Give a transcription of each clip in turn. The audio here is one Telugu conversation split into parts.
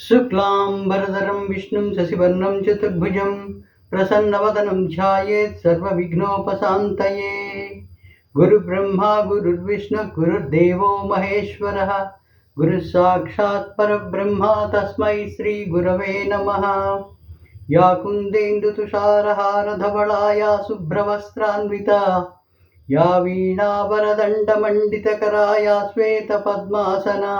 शुक्लांबरधरं विष्णुं शशिवर्णं चतुर्भुजं प्रसन्नवदनं ध्यायेत् सर्वविघ्नोपशान्तये। गुरुब्रह्मा गुरुर्विष्णु गुरुर्देवो महेश्वरः गुरुः साक्षात् परब्रह्म तस्मै श्रीगुरवे नमः। या कुन्देन्दुतुषारहारधवला या शुभ्रवस्त्रान्विता या वीणावरदण्डमण्डितकरा या श्वेतपद्मासना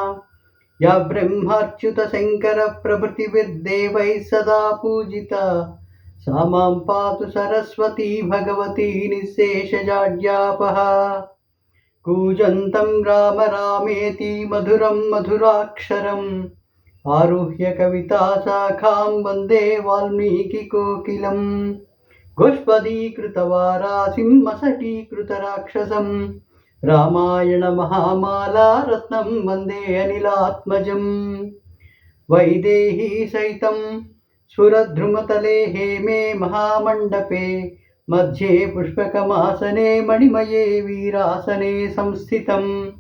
या ब्रह्माच्युतशङ्करप्रभृतिभिर्देवैः सदा पूजिता सा मां पातु सरस्वती भगवती निःशेषजाड्यापहा। कूजन्तं राम रामेति मधुरं मधुराक्षरम् आरुह्य कविताशाखां वन्दे वाल्मीकिकोकिलं। गोष्पदीकृतवारासिं मशकीकृतराक्षसं रामायण महामाला रत्नं वन्दे अनिलात्मजं। वैदेही सहितं सुरद्रुमतले हेमे महामण्डपे मध्ये पुष्पकमासने मणिमये वीरासने संस्थितम्।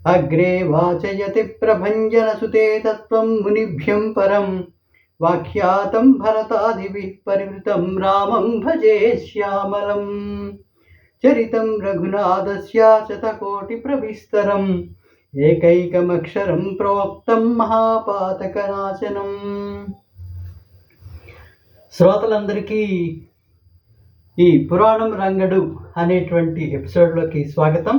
अग्रे वाचयति प्रभञ्जनसुते तत्त्वं मुनिभ्यं परं वाख्यातं भरतादिभिः परिवृतं रामं भजे श्यामलम्। चरितं रघुनाथस्य शतकोटिप्रविस्तरम् एकैकमक्षरं प्रोक्तं महापातकनाशनं। శ్రోతలందరికీ ఈ పురాణం రంగడు అనేటువంటి ఎపిసోడ్లోకి స్వాగతం.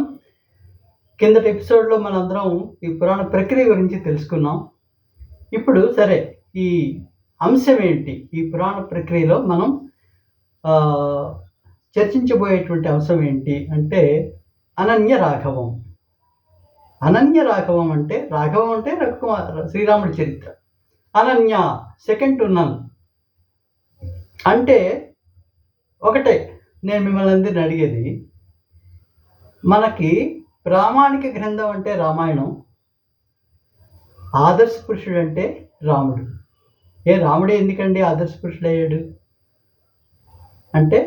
కిందటి ఎపిసోడ్లో మనందరం ఈ పురాణ ప్రక్రియ గురించి తెలుసుకున్నాం. ఇప్పుడు సరే ఈ అంశం ఏంటి, ఈ పురాణ ప్రక్రియలో మనం చర్చించబోయేటువంటి అంశం ఏంటి అంటే అనన్య రాఘవం. అనన్య రాఘవం అంటే రాఘవం అంటే శ్రీరాముడి చరిత్ర. అనన్య సెకండ్ టు నన్ అంటే ఒకటే. నేను మిమ్మల్ని అందరిని అడిగేది, మనకి ప్రామాణిక గ్రంథం అంటే రామాయణం, ఆదర్శ పురుషుడు అంటే రాముడు. రాముడే ఎందుకండి ఆదర్శ పురుషుడు అయ్యాడు అంటే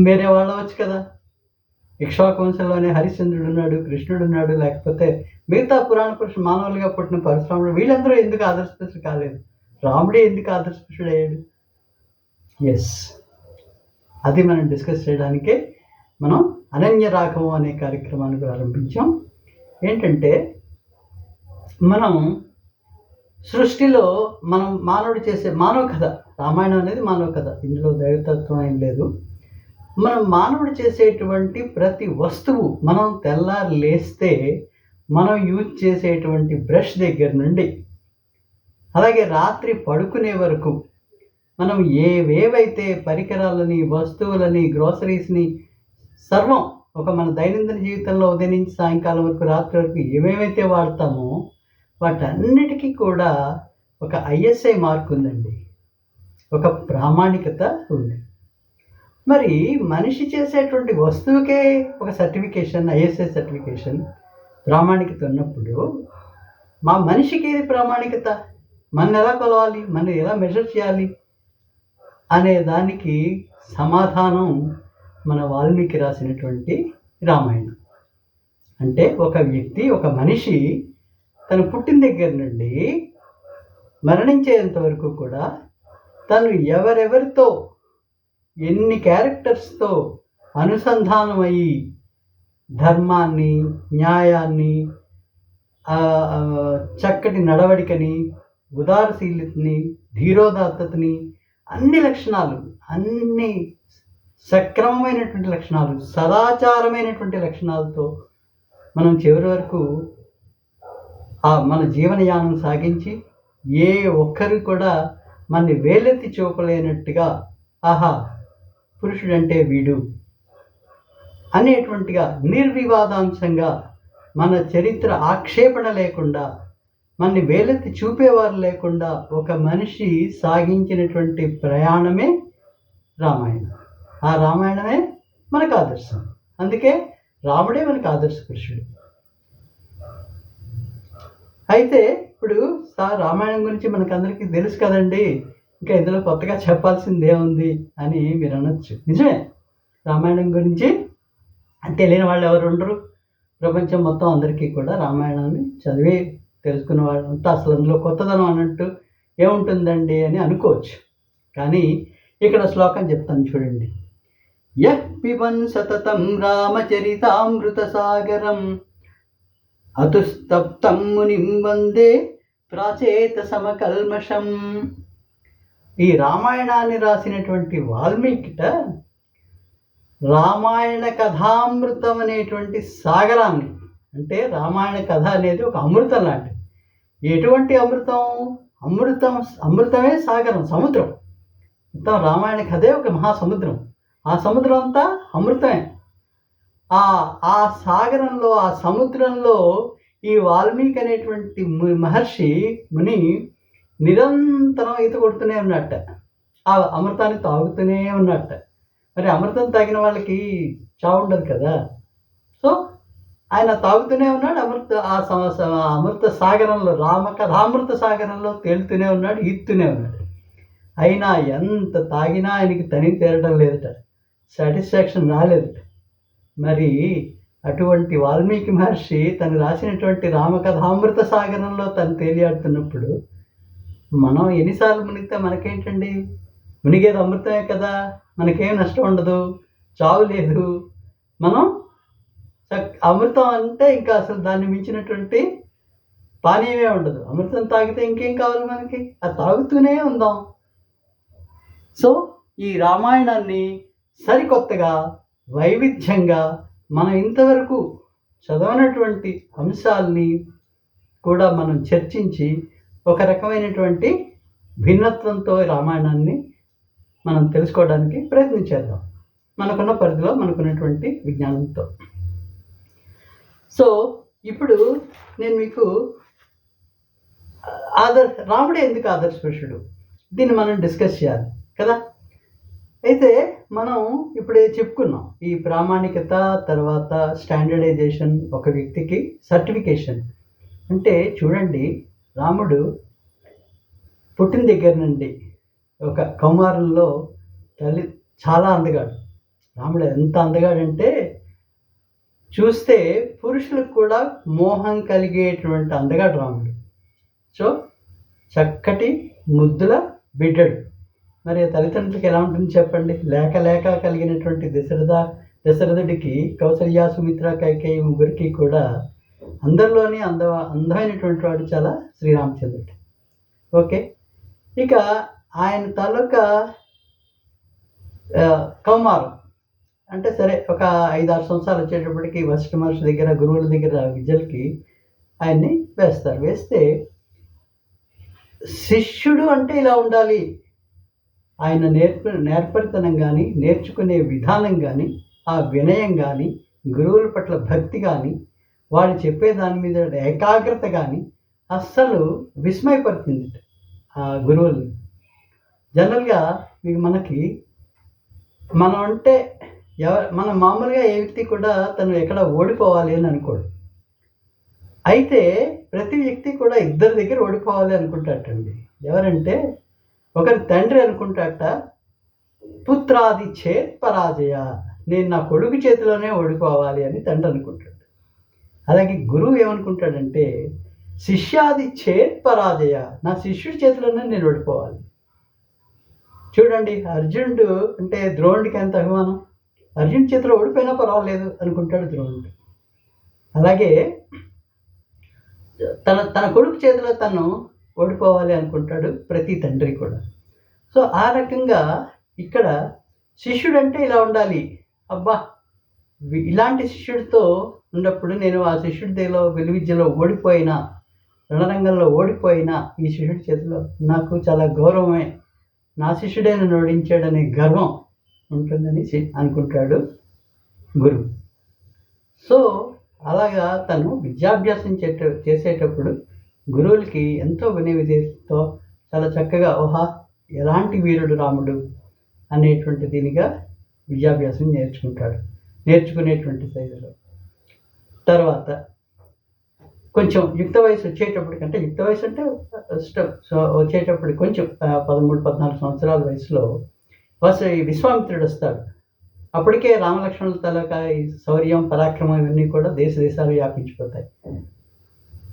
వేరే వాళ్ళు అవచ్చు కదా. ఇక్ష్వాకు వంశంలోనే హరిశ్చంద్రుడు ఉన్నాడు, కృష్ణుడు ఉన్నాడు, లేకపోతే మిగతా పురాణ పురుషుడు మానవులుగా పుట్టిన పరశురాముడు, వీళ్ళందరూ ఎందుకు ఆదర్శ పురుషుడు కాలేదు? రాముడే ఎందుకు ఆదర్శ పురుషుడు అయ్యాడు? ఎస్, అది మనం డిస్కస్ చేయడానికే మనం అనన్య రాఘవం అనే కార్యక్రమాన్ని ప్రారంభించాం. ఏంటంటే మనం సృష్టిలో మనం మానవుడు చేసే మానవ కథ, రామాయణం అనేది మానవ కథ, ఇందులో దైవతత్వం ఏం లేదు. మనం మానవుడు చేసేటువంటి ప్రతి వస్తువు, మనం తెల్లారి లేస్తే మనం యూజ్ చేసేటువంటి బ్రష్ దగ్గర నుండి అలాగే రాత్రి పడుకునే వరకు మనం ఏవేవైతే పరికరాలని, వస్తువులని, గ్రోసరీస్ని, సర్వం ఒక మన దైనందిన జీవితంలో ఉదయం నుంచి సాయంకాలం వరకు, రాత్రి వరకు ఏమేమైతే వాడతామో వాటన్నిటికీ కూడా ఒక ఐఎస్ఐ మార్క్ ఉందండి, ఒక ప్రామాణికత ఉంది. మరి మనిషి చేసేటువంటి వస్తువుకే ఒక సర్టిఫికేషన్, ఐఎస్ఐ సర్టిఫికేషన్, ప్రామాణికత ఉన్నప్పుడు మా మనిషికి ఏది ప్రామాణికత? మన ఎలా కొలవాలి, మనం ఎలా మెజర్ చేయాలి అనే దానికి సమాధానం మన వాల్మీకి రాసినటువంటి రామాయణం. అంటే ఒక వ్యక్తి, ఒక మనిషి తను పుట్టిన దగ్గర నుండి మరణించేంత వరకు కూడా తను ఎవరెవరితో, ఎన్ని క్యారెక్టర్స్తో అనుసంధానం అయ్యి ధర్మాన్ని, న్యాయాన్ని, చక్కటి నడవడికని, ఉదారశీలతని, ధీరోదాత్తతని, అన్ని లక్షణాలు, అన్ని సక్రమమైనటువంటి లక్షణాలు, సదాచారమైనటువంటి లక్షణాలతో మనం చివరి వరకు మన జీవనయానం సాగించి ఏ ఒక్కరు కూడా మనని వేలెత్తి చూపలేనట్టుగా ఆహా పురుషుడంటే వీడు అనేటువంటిగా నిర్వివాదాంశంగా మన చరిత్ర ఆక్షేపణ లేకుండా, మనని వేలెత్తి చూపేవారు లేకుండా ఒక మనిషి సాగించినటువంటి ప్రయాణమే రామాయణం. ఆ రామాయణమే మనకు ఆదర్శం. అందుకే రాముడే మనకు ఆదర్శ పురుషుడు. అయితే ఇప్పుడు రామాయణం గురించి మనకందరికీ తెలుసు కదండి, ఇంకా ఇందులో కొత్తగా చెప్పాల్సిందే ఉంది అని మీరు అనొచ్చు. నిజమే, రామాయణం గురించి తెలియని వాళ్ళు ఎవరు ఉండరు. ప్రపంచం మొత్తం అందరికీ కూడా రామాయణాన్ని చదివే తెలుసుకున్న వాళ్ళంతా అసలు అందులో కొత్తదనం అన్నట్టు ఏముంటుందండి అని అనుకోవచ్చు. కానీ ఇక్కడ శ్లోకం చెప్తాను చూడండి. యః పిబన్ సతతం రామచరితామృత సాగరం అతుస్తప్తం మునిం వందే ప్రాచేత సమకల్మషం. ఈ రామాయణాన్ని రాసినటువంటి వాల్మీకిట రామాయణ కథామృతం అనేటువంటి సాగరాన్ని, అంటే రామాయణ కథ అనేది ఒక అమృతం లాంటిది. ఎటువంటి అమృతం? అమృతమే సాగరం, సముద్రం. మొత్తం రామాయణ కథే ఒక మహాసముద్రం. ఆ సముద్రం అంతా అమృతమే. ఆ సాగరంలో, ఆ సముద్రంలో ఈ వాల్మీకి అనేటువంటి ముని నిరంతరం ఈత కొడుతూనే ఉన్నట్ట. ఆ అమృతాన్ని తాగుతూనే ఉన్నట్ట. మరి అమృతం తాగిన వాళ్ళకి చావు ఉండదు కదా. సో ఆయన తాగుతూనే ఉన్నాడు. అమృత సాగరంలో, రామకథామృత సాగరంలో తేలుతూనే ఉన్నాడు, ఈదుతూనే ఉన్నాడు. అయినా ఎంత తాగినా ఆయనకి తనివి తీరడం లేదట, సాటిస్ఫాక్షన్ రాలేదట. మరి అటువంటి వాల్మీకి మహర్షి తను రాసినటువంటి రామకథామృత సాగరంలో తను తేలియాడుతున్నప్పుడు మనం ఎన్నిసార్లు మునిగితే మనకేంటండి? మునిగేది అమృతమే కదా, మనకేం నష్టం ఉండదు, చావు లేదు. మనం అమృతం అంటే ఇంకా అసలు దాన్ని మించినటువంటి పానీయమే ఉండదు. అమృతం తాగితే ఇంకేం కావాలి మనకి? అది తాగుతూనే ఉందాం. సో ఈ రామాయణాన్ని సరికొత్తగా, వైవిధ్యంగా, మనం ఇంతవరకు చదవనటువంటి అంశాలని కూడా మనం చర్చించి ఒక రకమైనటువంటి భిన్నత్వంతో రామాయణాన్ని మనం తెలుసుకోవడానికి ప్రయత్నించేద్దాం, మనకున్న పరిధిలో, మనకున్నటువంటి విజ్ఞానంతో. సో ఇప్పుడు నేను మీకు రాముడే ఎందుకు ఆదర్శ పురుషుడు, దీన్ని మనం డిస్కస్ చేయాలి కదా. అయితే మనం ఇప్పుడే చెప్పుకున్నాం ఈ ప్రామాణికత, తర్వాత స్టాండర్డైజేషన్, ఒక వ్యక్తికి సర్టిఫికేషన్. అంటే చూడండి, రాముడు పుట్టిన దగ్గర నుండి ఒక కౌమారంలో తల్లి చాలా అందగాడు. రాముడు ఎంత అందగాడంటే చూస్తే పురుషులకు కూడా మోహం కలిగేటువంటి అందగాడు రాముడు. సో చక్కటి ముద్దుల బిడ్డడు. మరి తల్లిదండ్రులకి ఎలా ఉంటుంది చెప్పండి? లేక కలిగినటువంటి దశరథుడికి కౌసల్య, సుమిత్ర, కైకేయి ముగ్గురికి కూడా అందరిలోని అందమైనటువంటి వాడు చాలా శ్రీరామచంద్రుడు. ఓకే, ఇక ఆయన తాలూకా కౌమారం అంటే సరే ఒక 5-6 సంవత్సరాలు వచ్చేటప్పటికి వశిష్ఠ మహర్షి దగ్గర, గురువుల దగ్గర విద్యలకి ఆయన్ని వేస్తారు. వేస్తే శిష్యుడు అంటే ఇలా ఉండాలి, ఆయన నేర్పరితనం కానీ, నేర్చుకునే విధానం కానీ, ఆ వినయం కానీ, గురువుల పట్ల భక్తి కానీ, వాళ్ళు చెప్పే దాని మీద ఏకాగ్రత కానీ అస్సలు విస్మయపడుతుంది ఆ గురువుల్ని. జనరల్గా మనం అంటే మనం మామూలుగా ఏ వ్యక్తి కూడా తను ఎక్కడ ఓడిపోవాలి అని అనుకోడు. అయితే ప్రతి వ్యక్తి కూడా ఇద్దరి దగ్గర ఓడిపోవాలి అనుకుంటాటండి. ఎవరంటే ఒకరి తండ్రి అనుకుంటాట, పుత్రాది చేత్ పరాజయ, నేను నా కొడుకు చేతిలోనే ఓడిపోవాలి అని తండ్రి అనుకుంటాడు. అలాగే గురువు ఏమనుకుంటాడంటే, శిష్యాది చేత్ పరాజయ, నా శిష్యుడి చేతిలోనే నేను ఓడిపోవాలి. చూడండి, అర్జునుడు అంటే ద్రోణుడికి ఎంత అభిమానం. అర్జునుడి చేతిలో ఓడిపోయినా పర్వాలేదు అనుకుంటాడు ద్రోణుడు. అలాగే తన కొడుకు చేతిలో తను ఓడిపోవాలి అనుకుంటాడు ప్రతి తండ్రి కూడా. సో ఆ రకంగా ఇక్కడ శిష్యుడు అంటే ఇలా ఉండాలి. అబ్బా, ఇలాంటి శిష్యుడితో ఉన్నప్పుడు నేను ఆ శిష్యుడి దగ్గర విలువిద్యలో ఓడిపోయినా, రణరంగంలో ఓడిపోయినా ఈ శిష్యుడి చేతిలో నాకు చాలా గౌరవమే, నా శిష్యుడే నన్ను ఓడించాడనే గర్వం ఉంటుందని అనుకుంటాడు గురువు. సో అలాగా తను విద్యాభ్యాసం చేసేటప్పుడు గురువులకి ఎంతో వినయవిధేయతతో చాలా చక్కగా ఎలాంటి వీరుడు రాముడు అనేటువంటి దీనిగా విద్యాభ్యాసం నేర్చుకునేటువంటి శైలిలో. తర్వాత కొంచెం యుక్త వయసు వచ్చేటప్పటికంటే, యుక్త వయసు అంటే వచ్చేటప్పుడు కొంచెం 13-14 సంవత్సరాల వయసులో విశ్వామిత్రుడు వస్తాడు. అప్పటికే రామలక్ష్మణుల తాలూకా ఈ శౌర్యం, పరాక్రమం ఇవన్నీ కూడా దేశాలు వ్యాపించిపోతాయి.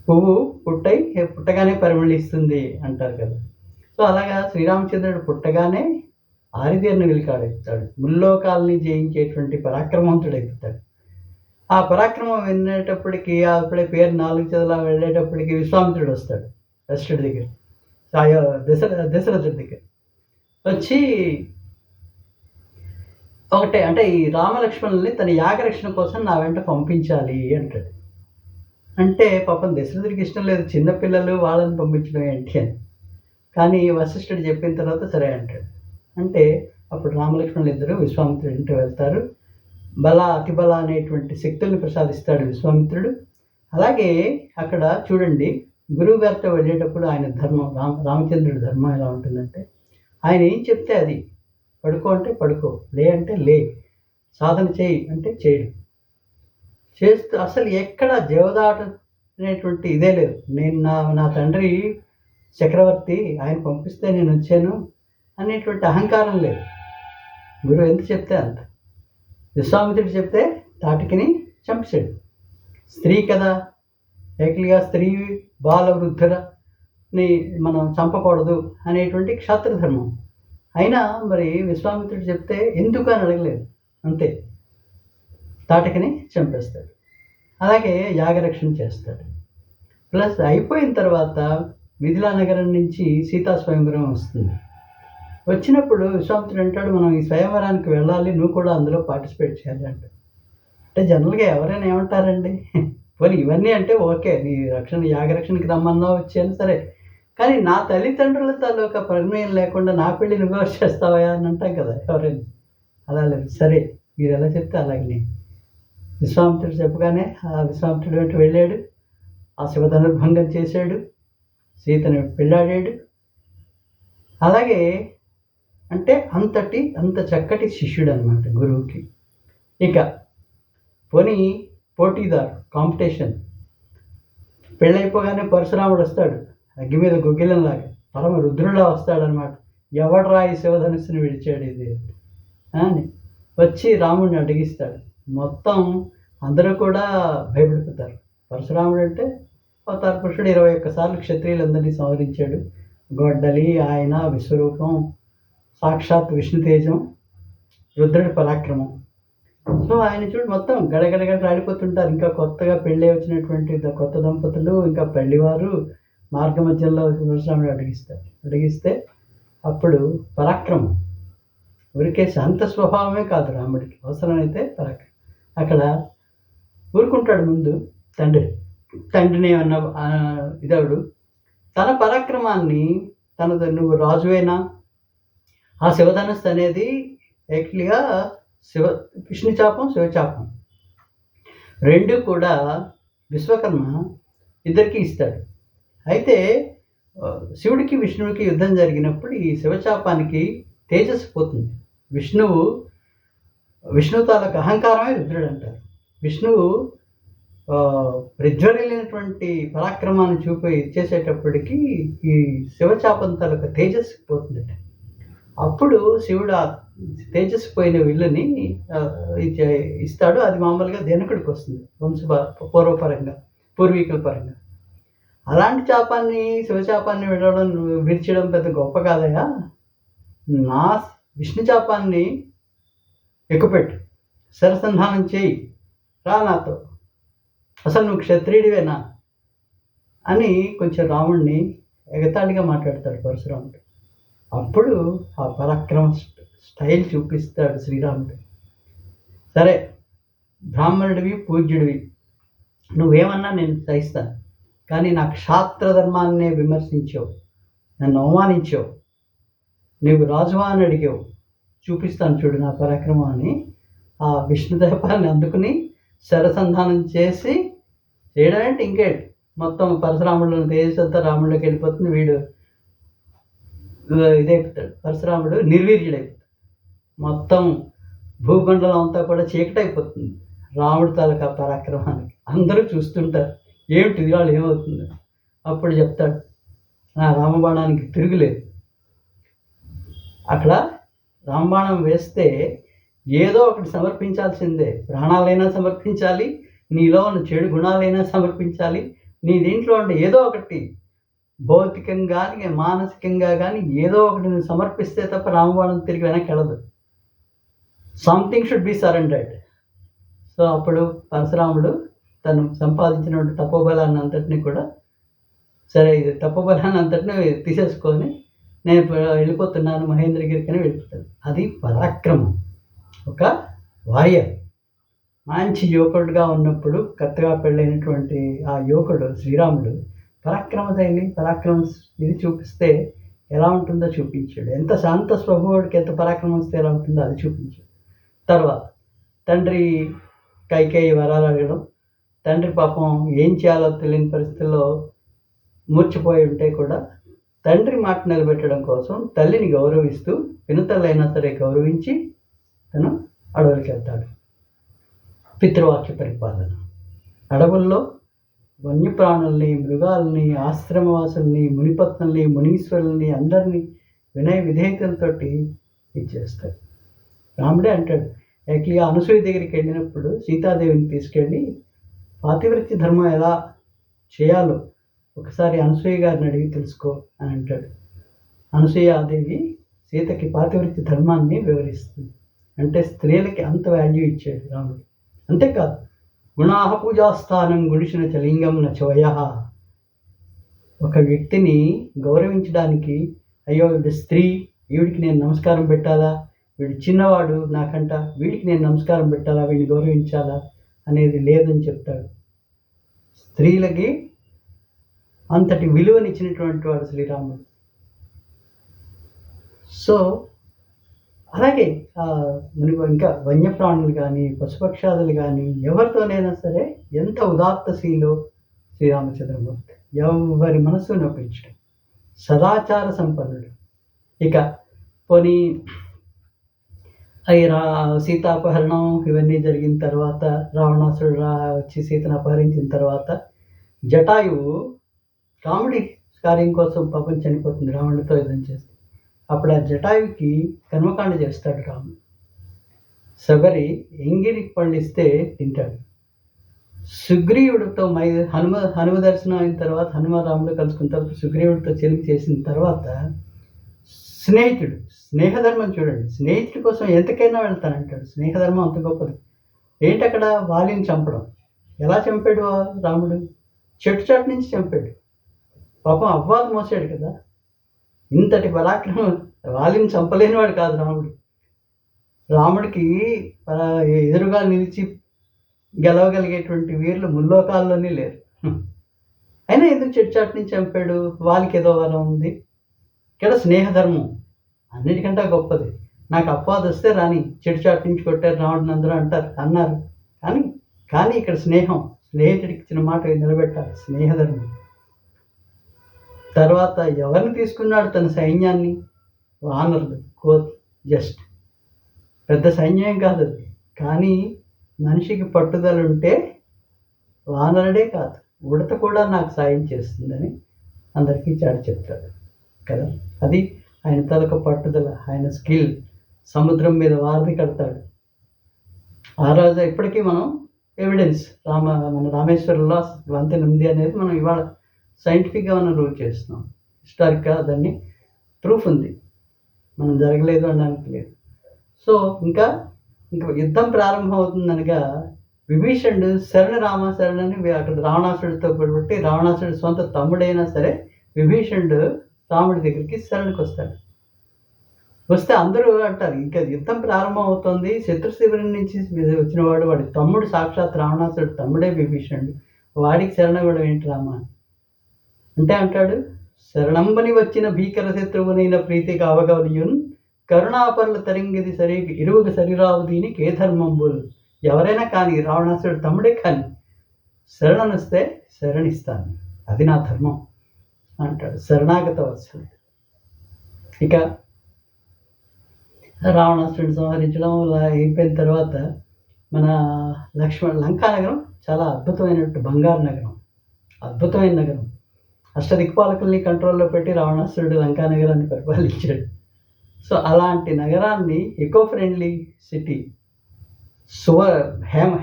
పువ్వు పుట్టగానే పరిమళిస్తుంది అంటారు కదా. సో అలాగా శ్రీరామచంద్రుడు పుట్టగానే ఆరితేరిన వెలికాడెత్తాడు, ముల్లోకాలని జయించేటువంటి పరాక్రమవంతుడైపోతాడు. ఆ పరాక్రమం వినేటప్పటికి అప్పుడే పేరు 4 చదలా వెళ్ళేటప్పటికి విశ్వామిత్రుడు వస్తాడు వశిష్ఠుడి దగ్గర, దశరథుడి దగ్గర వచ్చి ఒకటే అంటే ఈ రామలక్ష్మణుల్ని తన యాగరక్షణ కోసం నా వెంట పంపించాలి అంటాడు. అంటే పాపం దశరథుడికి ఇష్టం లేదు, చిన్నపిల్లలు వాళ్ళని పంపించడం ఏంటి అని. కానీ వశిష్ఠుడు చెప్పిన తర్వాత సరే అంటాడు. అంటే అప్పుడు రామలక్ష్మణులు ఇద్దరు విశ్వామిత్రుడి ఇంటికి వెళ్తారు. అతిబల అనేటువంటి శక్తుల్ని ప్రసాదిస్తాడు విశ్వామిత్రుడు. అలాగే అక్కడ చూడండి, గురువు గారితో వెళ్ళేటప్పుడు ఆయన ధర్మం, రామచంద్రుడి ధర్మం ఎలా ఉంటుందంటే, ఆయన ఏం చెప్తే అది, పడుకో అంటే పడుకో, లే అంటే లే, సాధన చేయి అంటే చేయడు. చేస్తూ అసలు ఎక్కడ జవదాట అనేటువంటి ఇదే లేదు. నేను నా తండ్రి చక్రవర్తి, ఆయన పంపిస్తే నేను వచ్చాను అనేటువంటి అహంకారం లేదు. గురువు ఎంత చెప్తే అంత. విశ్వామిత్రుడు చెప్తే తాటికిని చంపేశాడు. స్త్రీ కదా, ఏకలిగా స్త్రీ బాల వృద్ధులని మనం చంపకూడదు అనేటువంటి క్షాత్రధర్మం. అయినా మరి విశ్వామిత్రుడు చెప్తే ఎందుకు అని అడగలేదు, అంతే, తాటకిని చంపేస్తాడు. అలాగే యాగరక్షణ చేస్తాడు. ప్లస్ అయిపోయిన తర్వాత మిథిలా నగరం నుంచి సీతా స్వయంవరం వస్తుంది. వచ్చినప్పుడు విశ్వామిత్రుడు అంటాడు, మనం ఈ స్వయంవరానికి వెళ్ళాలి, నువ్వు కూడా అందులో పార్టిసిపేట్ చేయాలి అంట. అంటే జనరల్గా ఎవరైనా ఏమంటారండి, పోనీ ఇవన్నీ అంటే ఓకే, నీ యాగరక్షణకి రమ్మన్నా వచ్చాను సరే, కానీ నా తల్లిదండ్రుల తాలూకా ప్రమేయం లేకుండా నా పెళ్ళి నువ్వు చేస్తావా అని అంటాం కదా ఎవరైనా. అలా లేదు, సరే మీరు ఎలా చెప్తే అలాగే. విశ్వామిత్రుడు చెప్పగానే ఆ విశ్వామిత్రుడు వెంట వెళ్ళాడు, ఆ శివధనుర్భంగం చేశాడు, సీతను పెళ్ళాడాడు. అలాగే అంటే అంత చక్కటి శిష్యుడు అనమాట గురువుకి. ఇక పోనీ పోటీదారు, కాంపిటీషన్. పెళ్ళైపోగానే పరశురాముడు వస్తాడు, అగ్గి మీద గుగ్గిలంలాగా పరమ రుద్రులా వస్తాడనమాట. ఎవడరా ఈ శివధనుస్సుని విడిచాడు ఇది అని వచ్చి రాముడిని అడిగిస్తాడు. మొత్తం అందరూ కూడా భయపడిపోతారు. పరశురాముడు అంటే అవతార పురుషుడు, 21 సార్లు క్షత్రియులందరినీ సంహరించాడు. గొడ్డలి ఆయన, విశ్వరూపం, సాక్షాత్ విష్ణుతేజం, రుద్రుడి పరాక్రమం. సో ఆయన చూడు మొత్తం గడగడగడలాడిపోతుంటారు. ఇంకా కొత్తగా పెళ్ళి వచ్చినటువంటి కొత్త దంపతులు, ఇంకా పెళ్లివారు మార్గ మధ్యలో పరశురాముడు అడిగిస్తే అప్పుడు పరాక్రమం, ఊరికే శాంత స్వభావమే కాదు రాముడికి, అవసరమైతే పరాక్రమం. అక్కడ ఊరుకుంటాడు ముందు తండ్రిని ఏమన్నా ఇదవుడు, తన పరాక్రమాన్ని నువ్వు రాజువేనా, ఆ శివధనుస్సు అనేది యాక్చువల్గా విష్ణుచాపం, శివచాపం రెండు కూడా విశ్వకర్మ ఇద్దరికి ఇస్తాడు. అయితే శివుడికి విష్ణువుకి యుద్ధం జరిగినప్పుడు ఈ శివచాపానికి తేజస్సు పోతుంది. విష్ణువు తాలూకు అహంకారమే రుద్రుడు అంటారు. విష్ణువు ప్రజ్వరిల్లినటువంటి పరాక్రమాన్ని ఇచ్చేసేటప్పటికి ఈ శివచాపం తాలూకు తేజస్సు పోతుందట. అప్పుడు శివుడు ఆ తేజస్సు పోయిన విల్లుని ఇస్తాడు. అది మామూలుగా ధనుకుడికి వస్తుంది, పూర్వీకుల పరంగా. అలాంటి చాపాన్ని, శివచాపాన్ని విడిచడం పెద్ద గొప్ప కాదయా, నా విష్ణు చాపాన్ని ఎక్కుపెట్టు, సరసంధానం చేయి, రా నాతో, అసలు నువ్వు క్షత్రియుడివేనా అని కొంచెం రాముడిని ఎగతాళిగా మాట్లాడతాడు పరశురాముడు. అప్పుడు ఆ పరాక్రమ స్టైల్ చూపిస్తాడు శ్రీరాముడు. సరే, బ్రాహ్మణుడివి, పూజ్యుడివి, నువ్వేమన్నా నేను సహిస్తాను, కానీ నా క్షాత్రధర్మాన్నే విమర్శించావు, నన్ను అవమానించావు, నీవు రాజువా అని అడిగావు, చూపిస్తాను చూడు నా పరాక్రమం అని ఆ విష్ణుదేవాన్ని అందుకుని శరసంధానం చేసి చేయడానికి ఇంకేంటి, మొత్తం పరశురాముడు తేజస్సంతా రాముడిలోకి వెళ్ళిపోతుంది. వీడు ఇదైపోతాడు, పరశురాముడు నిర్వీర్యుడైపోతాడు. మొత్తం భూమండలం అంతా కూడా చీకటైపోతుంది రాముడి తాలూకా పరాక్రమానికి. అందరూ చూస్తుంటారు, ఏమిటి ఇవాళ ఏమవుతుంది. అప్పుడు చెప్తాడు, నా రామబాణానికి తిరుగులేదు. అక్కడ రామబాణం వేస్తే ఏదో ఒకటి సమర్పించాల్సిందే, ప్రాణాలైనా సమర్పించాలి, నీలో ఉన్న చెడు గుణాలైనా సమర్పించాలి, నీ దీంట్లో ఉండే ఏదో ఒకటి భౌతికంగా కానీ మానసికంగా కానీ ఏదో ఒకటి నువ్వు సమర్పిస్తే తప్ప రామబాణం తిరిగి వెనక్కి వెళ్ళదు. Something should be surrendered. So అప్పుడు పరశురాముడు తను సంపాదించినటువంటి తపోబలాన్ని అంతటినీ కూడా, సరే ఇది తపోబలాన్ని అంతటినీ తీసేసుకొని నేను వెళ్ళిపోతున్నాను మహేంద్రగిరికి అని వెళ్ళిపోతాను. అది పరాక్రమం. ఒక వారియర్, మంచి యువకుడుగా ఉన్నప్పుడు కొత్తగా పెళ్ళైనటువంటి ఆ యువకుడు శ్రీరాముడు పరాక్రమశైలి, ఇది చూపిస్తే ఎలా ఉంటుందో చూపించాడు. ఎంత శాంత స్వభావుడికి ఎంత పరాక్రమం వస్తే ఎలా ఉంటుందో అది చూపించాడు. తర్వాత తండ్రి కైకేయి వరాలు అడగడం, తండ్రి పాపం ఏం చేయాలో తెలియని పరిస్థితుల్లో మూర్చిపోయి ఉంటే కూడా తండ్రి మాట నిలబెట్టడం కోసం తల్లిని గౌరవిస్తూ పినతల్లైనా సరే గౌరవించి తను అడవులకి వెళ్తాడు. పితృవాక్య పరిపాలన. అడవుల్లో వన్యప్రాణుల్ని, మృగాల్ని, ఆశ్రమవాసుల్ని, మునిపత్నుల్ని, మునీశ్వరుల్ని అందరినీ వినయ విధేయతలతోటి ఇచ్చేస్తాడు. రాముడే అంటాడు, యాక్చువల్గా అనసూయ దగ్గరికి వెళ్ళినప్పుడు సీతాదేవిని తీసుకెళ్ళి పాతివ్రత్య ధర్మం ఎలా చేయాలో ఒకసారి అనసూయ గారిని అడిగి తెలుసుకో అని అంటాడు. అనసూయాదేవి సీతకి పాతివ్రత్య ధర్మాన్ని వివరిస్తుంది. అంటే స్త్రీలకి అంత వాల్యూ ఇచ్చాడు రాముడు. అంతేకాదు, గుణాహ పూజాస్థానం గుడిసిన చలింగం నచోయ. ఒక వ్యక్తిని గౌరవించడానికి, అయ్యో వీడి స్త్రీ, వీడికి నేను నమస్కారం పెట్టాలా, వీడు చిన్నవాడు నాకంట, వీడికి నేను నమస్కారం పెట్టాలా, వీడిని గౌరవించాలా అనేది లేదని చెప్తాడు. స్త్రీలకి అంతటి విలువనిచ్చినటువంటి వాడు శ్రీరాముడు. సో అలాగే ఇంకా వన్యప్రాణులు కానీ పశుపక్షాదులు కానీ ఎవరితోనైనా సరే ఎంత ఉదాత్తశీలో శ్రీరామచంద్రమూర్తి. ఎవరి మనస్సు నొప్పించడం, సదాచార సంపన్నుడు. ఇక పోనీ సీతాపహరణం ఇవన్నీ జరిగిన తర్వాత, రావణాసురుడు వచ్చి సీతను అపహరించిన తర్వాత జటాయువు రాముడి కార్యం కోసం పాపం చనిపోతుంది, రావణుడితో యుద్ధం చేసి. అప్పుడు ఆ జటాయువుకి కర్మకాండ చేస్తాడు రాముడు. శబరి ఎంగిలి పళ్ళు ఇస్తే తింటాడు. సుగ్రీవుడితో హనుమ దర్శనం అయిన తర్వాత, హనుమరాముడు కలుసుకున్న తర్వాత సుగ్రీవుడితో చెలిమి చేసిన తర్వాత స్నేహితుడు, స్నేహధర్మం చూడండి, స్నేహితుడి కోసం ఎంతకైనా వెళ్తానంటాడు. స్నేహధర్మం అంత గొప్పది. ఏంటక్కడ వాలిని చంపడం. ఎలా చంపాడు రాముడు? చెట్టు చాటు నుంచి చంపాడు. పాపం అవ్వాలు మోసాడు కదా. ఇంతటి పరాక్రమం, వాలిని చంపలేనివాడు కాదు రాముడు. రాముడికి ఎదురుగా నిలిచి గెలవగలిగేటువంటి వీరులు ముల్లోకాల్లోనే లేరు. అయినా ఎందుకు చెట్టు చాటు నుంచి చంపాడు? వాలికి ఏదో వరం ఉంది. ఇక్కడ స్నేహధర్మం అన్నిటికంటే గొప్పది. నాకు అపవాదం వస్తే రాని, చెట్టు చాటు నుంచి కొట్టారు రావణుని అందరూ అన్నారు. కానీ ఇక్కడ స్నేహం, స్నేహితుడికి ఇచ్చిన మాట నిలబెట్టాలి, స్నేహధర్మం. తర్వాత ఎవరిని తీసుకున్నాడు తన సైన్యాన్ని? వానరులు, జస్ట్ పెద్ద సైన్యం కాదు అది. కానీ మనిషికి పట్టుదల ఉంటే వానరుడే కాదు, ఉడత కూడా నాకు సాయం చేస్తుందని అందరికీ చాటి చెప్తాడు కదా. అది ఆయన తలక పట్టుదల, ఆయన స్కిల్. సముద్రం మీద వారధి కడతాడు. ఆ రోజు ఇప్పటికీ మనం ఎవిడెన్స్, మన రామేశ్వరంలో వంతెన ఉంది అనేది మనం ఇవాళ సైంటిఫిక్గా మనం ప్రూవ్ చేస్తున్నాం. హిస్టారిక్గా దాన్ని ప్రూఫ్ ఉంది, మనం జరగలేదు అనడానికి లేదు. సో ఇంకా యుద్ధం ప్రారంభం అవుతుందనగా విభీషణుడు శరణని అక్కడ రావణాసుడితో పెట్టి, రావణాసుడి సొంత తమ్ముడైనా సరే విభీషణుడు రాముడి దగ్గరికి శరణకు వస్తే అందరూ అంటారు, ఇంకా యుద్ధం ప్రారంభం అవుతుంది, శత్రు శిబిరం నుంచి వచ్చినవాడు, వాడి తమ్ముడు, సాక్షాత్ రావణాసుడు తమ్ముడే విభీషణుడు, వాడికి శరణవ్వడం ఏంటి రామ అంటే అంటాడు, శరణంబని వచ్చిన భీకర శత్రువునైన ప్రీతికి అవగవలియున్ కరుణాపరుల తరింగిది సరి ఇరువుగ సరిరావు దీనికి ఏ ధర్మంబుల్. ఎవరైనా కానీ, రావణాసుడు తమ్ముడే కానీ శరణనిస్తే శరణిస్తాను, అది నా ధర్మం అంటాడు. శరణాగత వత్సలుడు. ఇక రావణాసురుడిని సంహరించడం అయిపోయిన తర్వాత మన లంకానగరం చాలా అద్భుతమైనటువంటి బంగారు నగరం, అద్భుతమైన నగరం. అష్టదిక్పాలకుల్ని కంట్రోల్లో పెట్టి రావణాసురుడు లంకానగరాన్ని పరిపాలించాడు. సో అలాంటి నగరాన్ని ఎకో ఫ్రెండ్లీ సిటీ,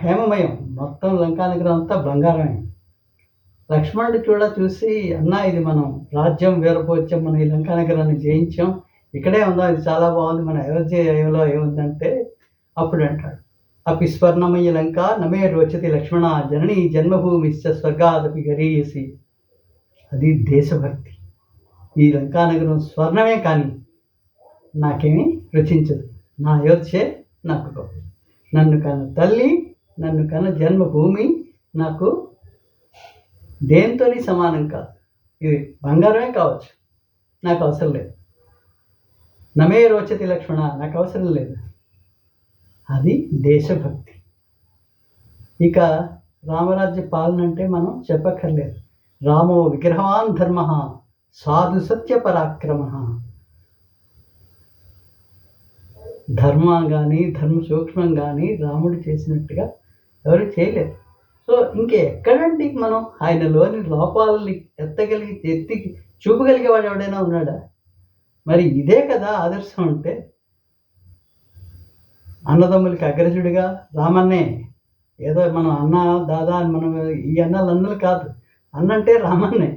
హేమమయం, మొత్తం లంకానగరం అంతా బంగారమే. లక్ష్మణుడు కూడా చూసి, అన్నా ఇది మనం రాజ్యం వీరపోచ్చాం, మనం ఈ లంకా నగరాన్ని జయించాం, ఇక్కడే ఉందాం, ఇది చాలా బాగుంది, మన అయోధ్యలో ఏముందంటే అప్పుడు అంటాడు, అపి స్వర్ణమయ లంక నమే రోచతి లక్ష్మణ జనని జన్మభూమిశ్చ స్వర్గాదపి గరీయసి. అది దేశభక్తి. ఈ లంకా నగరం స్వర్ణమే కానీ నాకేమీ రుచించదు, నా అయోధ్యే నాకు గొప్ప. నన్ను కన్న తల్లి, నన్ను కన్న జన్మభూమి నాకు దేంతోని సమానం కాదు. ఇది బంగారమే కావచ్చు, నాకు అవసరం లేదు. నమే రోచతి లక్ష్మణ, నాకు అవసరం లేదు. అది దేశభక్తి. ఇక రామరాజ్య పాలన అంటే మనం చెప్పక్కర్లేదు. రామో విగ్రహవాన్ ధర్మ సాధు సత్య పరాక్రమ. ధర్మం కానీ ధర్మ సూక్ష్మం కానీ రాముడు చేసినట్టుగా ఎవరు చేయలేరు. సో ఇంకెక్కడండి మనం ఆయనలోని లోపాలని ఎత్తి చూపగలిగేవాడు ఎవడైనా ఉన్నాడా? మరి ఇదే కదా ఆదర్శం అంటే. అన్నదమ్ములకి అగ్రజుడిగా రామన్నే, ఏదో మనం అన్న దాదా అని మనం ఈ అన్నలు కాదు, అన్నంటే రామన్నే,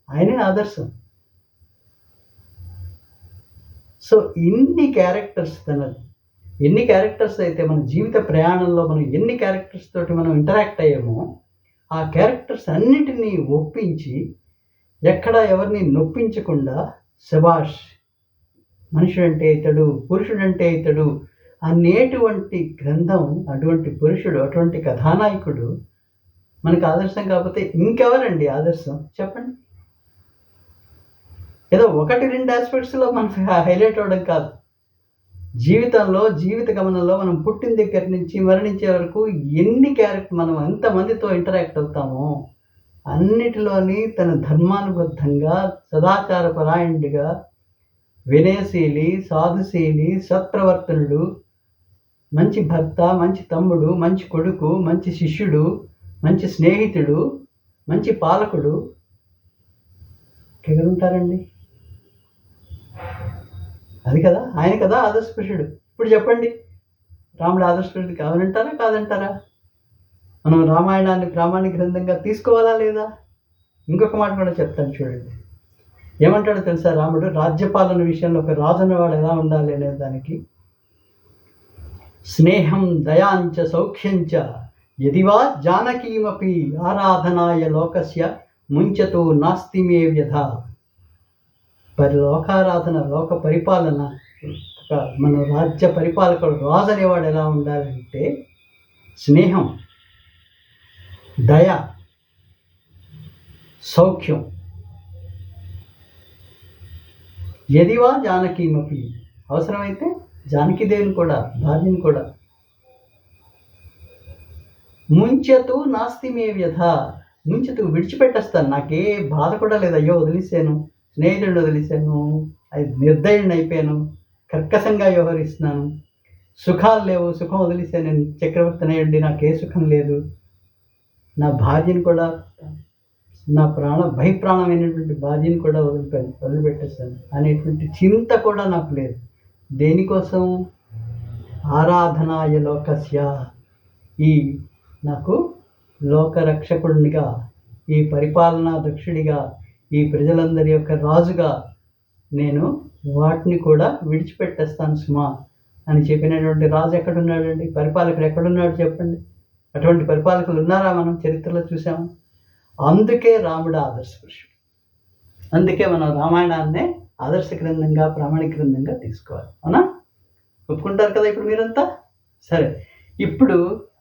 ఆయనే ఆదర్శం. సో ఇన్ని క్యారెక్టర్స్ తనది. ఎన్ని క్యారెక్టర్స్ అయితే మన జీవిత ప్రయాణంలో మనం ఎన్ని క్యారెక్టర్స్ తోటి మనం ఇంటరాక్ట్ అయ్యామో, ఆ క్యారెక్టర్స్ అన్నిటినీ ఒప్పించి ఎక్కడ ఎవరిని నొప్పించకుండా శభాష్, మనుషుడంటే ఇతడు, పురుషుడంటే ఇతడు అనేటువంటి గ్రంథం, అటువంటి పురుషుడు, అటువంటి కథానాయకుడు మనకు ఆదర్శం కాకపోతే ఇంకెవరండి ఆదర్శం చెప్పండి? ఏదో 1-2 ఆస్పెక్ట్స్లో మనం హైలైట్ అవ్వడం కాదు. జీవితంలో, జీవిత గమనంలో మనం పుట్టిన దగ్గర నుంచి మరణించే వరకు ఎన్ని క్యారెక్టర్ మనం ఎంతమందితో ఇంటరాక్ట్ అవుతామో అన్నిటిలోని తన ధర్మానుబద్ధంగా, సదాచార పరాయణుడిగా, వినయశీలి, సాధుశీలి, సత్ప్రవర్తనుడు, మంచి భర్త, మంచి తమ్ముడు, మంచి కొడుకు, మంచి శిష్యుడు, మంచి స్నేహితుడు, మంచి పాలకుడు ఎక్కడుంటారండి? అది కదా, ఆయన కదా ఆదర్శపురుషుడు. ఇప్పుడు చెప్పండి, రాముడు ఆదర్శపురుషుడు కావాలంటారా కాదంటారా? మనం రామాయణాన్ని ప్రామాణిక గ్రంథంగా తీసుకోవాలా లేదా? ఇంకొక మాట కూడా చెప్తాను చూడండి. ఏమంటాడో తెలుసా రాముడు? రాజ్యపాలన విషయంలో ఒక రాజు అనేవాడు ఎలా ఉండాలి అనే దానికి, స్నేహం దయాంచ సౌఖ్యంచ యదివా జానకీమపి ఆరాధనాయ లోకస్య ముంచతో నాస్తి మే వ్యధ. లోకారాధన, లోక పరిపాలన, మన రాజ్య పరిపాలకుడు రాజు అనేవాడు ఎలా ఉండాలంటే స్నేహం, దయ, సౌఖ్యం. యదివా జానకీమపి, అవసరమైతే జానకీదేవిని కూడా, భార్యని కూడా, ముంచతు నాస్తి మే వ్యధ, ముంచతు విడిచిపెట్టేస్తాను, నాకే బాధ కూడా లేదు, అయ్యో వదిలేసాను, స్నేహితుడిని వదిలేసాను, అది నిర్దయుడిని అయిపోయాను, కర్కశంగా వ్యవహరిస్తున్నాను, సుఖాలు లేవు, సుఖం వదిలేసాను, నేను చక్రవర్తి అనేయండి, నాకే సుఖం లేదు, నా భార్యని కూడా, నా బహిప్రాణమైనటువంటి భార్యని కూడా వదిలిపెట్టేస్తాను అనేటువంటి చింత కూడా నాకు లేదు. దేనికోసం? ఆరాధనాయ లోకస్య, ఈ నాకు లోకరక్షకుడినిగా, ఈ పరిపాలనా దక్షుడిగా, ఈ ప్రజలందరి యొక్క రాజుగా నేను వాటిని కూడా విడిచిపెట్టేస్తాను సుమా అని చెప్పినటువంటి రాజు ఎక్కడున్నాడండి? పరిపాలకుడు ఎక్కడున్నాడు చెప్పండి? అటువంటి పరిపాలకులు ఉన్నారా? మనం చరిత్రలో చూసాము. అందుకే రాముడు ఆదర్శ పురుషుడు. అందుకే మనం రామాయణాన్నే ఆదర్శ గ్రంథంగా, ప్రామాణిక గ్రంథంగా తీసుకోవాలి. అవునా? ఒప్పుకుంటారు కదా ఇప్పుడు మీరంతా? సరే, ఇప్పుడు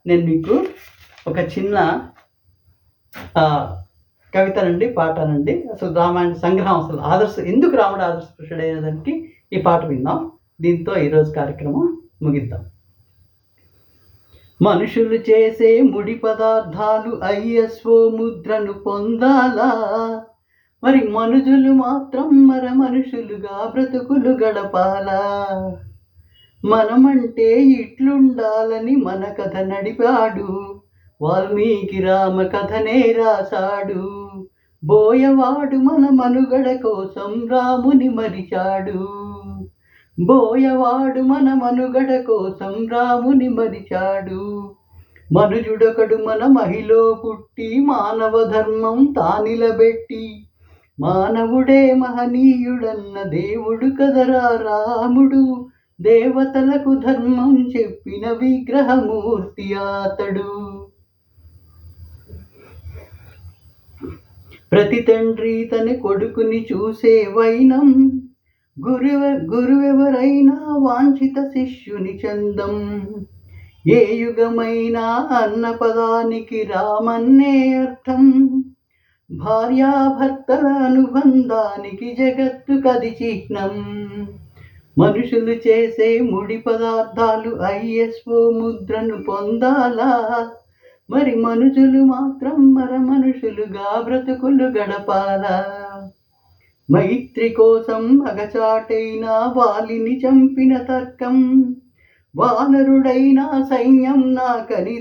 నేను మీకు ఒక చిన్న కవితనండి, పాటనండి, అసలు రామాయణ సంగ్రహం, అసలు ఎందుకు రాముడు ఆదర్శ పురుషుడు అనేదానికి ఈ పాట విందాం. దీంతో ఈరోజు కార్యక్రమం ముగిద్దాం. మనుషులు చేసే ముడి పదార్థాలు ISO ముద్రను పొందాలా, మరి మనుషులు మాత్రం మనుషులుగా బ్రతుకులు గడపాలా. మనమంటే ఇట్లుండాలని మన కథ నడిపాడు, వాల్మీకి రామ కథనే రాశాడు. బోయవాడు మన మనుగడ కోసం రాముని మరిచాడు, బోయవాడు మన మనుగడ కోసం రాముని మరిచాడు. మనుజుడొకడు మన మహిలో పుట్టి మానవ ధర్మం తానిలబెట్టి మానవుడే మహనీయుడన్న దేవుడు కదరా రాముడు. దేవతలకు ధర్మం చెప్పిన విగ్రహమూర్తి అతడు. ప్రతి తండ్రి తన కొడుకుని చూసే వైనం, గురువెవరైనా వాంఛిత శిష్యుని చందం. ఏ యుగమైనా అన్న పదానికి రామన్నే అర్థం. భార్యాభర్తల అనుబంధానికి జగత్తు కది చిహ్నం. మనుషులు చేసే ముడి పదార్థాలు ISO ముద్రను పొందాలా? మరి మనుషులు మాత్రం మనుషులుగా బ్రతుకులు గడపాలా? మైత్రి కోసం అగచాటైన వాలిని చంపిన తర్కం, వానరుడైన సైన్యం నాకని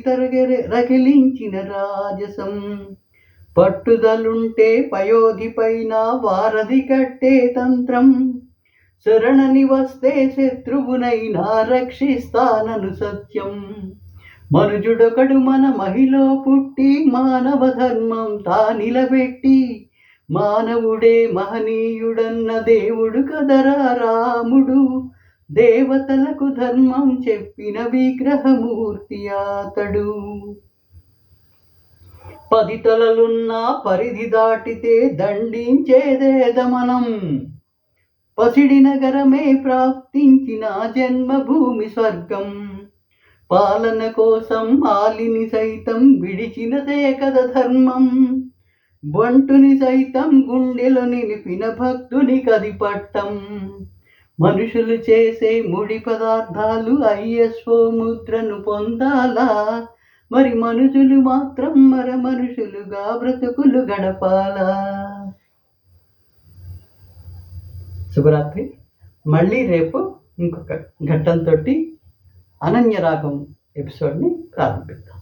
రగిలించిన రాజసం. పట్టుదలుంటే పయోధిపైన వారధి కట్టే తంత్రం, శరణని వస్తే శత్రువునైనా రక్షిస్తానను సత్యం. మనుజుడొకడు మన మహిలో పుట్టి మానవ ధర్మం తానిలబెట్టి మానవుడే మహనీయుడన్న దేవుడు కదరా రాముడు. దేవతలకు ధర్మం చెప్పిన విగ్రహమూర్తి అతడు. 10 తలలున్న పరిధి దాటితే దండించేదేదమనం. పసిడి నగరమే ప్రాప్తించిన జన్మభూమి స్వర్గం. పాలన కోసం ఆలిని సైతం విడిచినదే కద ధర్మం. బంటుని సైతం గుండెలో నిలిపిన భక్తుని కది పట్టం. మనుషులు చేసే ముడి పదార్థాలు ISO ముద్రను పొందాలా? మరి మనుషులు మాత్రం మనుషులుగా బ్రతుకులు గడపాలా? శుభరాత్రి. మళ్ళీ రేపు ఇంకొక ఘట్టంతో అనన్యరాగం ఎపిసోడ్ని ప్రారంభిద్దాం.